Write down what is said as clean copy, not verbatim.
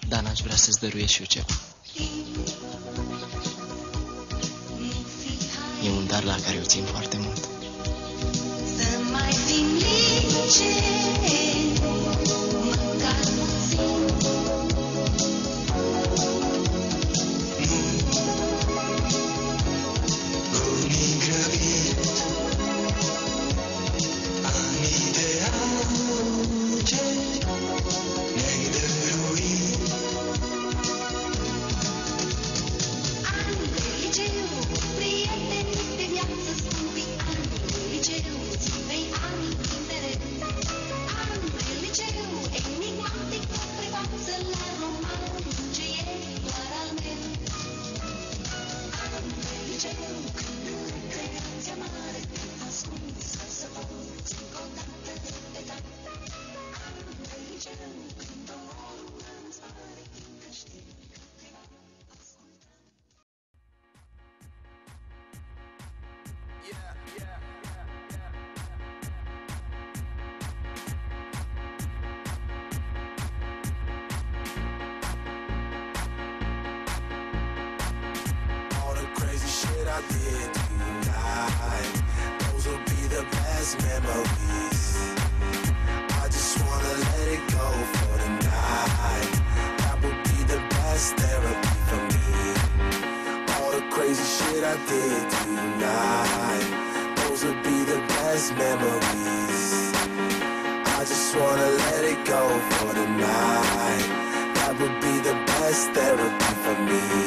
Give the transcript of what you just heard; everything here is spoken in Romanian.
Dar n-aș vrea să-ți dăruiesc și eu ceva. E un dar la care o țin foarte mult. Să mai fim linceni, măcar puțin. Unii grăbit, anii de auge ne-ai dăruit. Ani de liceu, prieteni de viață scumpi. Ani de liceu, ți vei aminti mereu. Ani de liceu, enigmatic, prefață la roman, ce e doar al meu. Ani de liceu, când în creația mare ascunsă să poți încontrată de tare. Ani de liceu, când omorul îți pare că știi că te va asculta. All the crazy shit I did tonight, those will be the best memories. I just wanna let it go for the night. That would be the best therapy for me. All the crazy shit I did tonight, those would be the best memories. I just wanna let it go for the night. That would be the best therapy for me.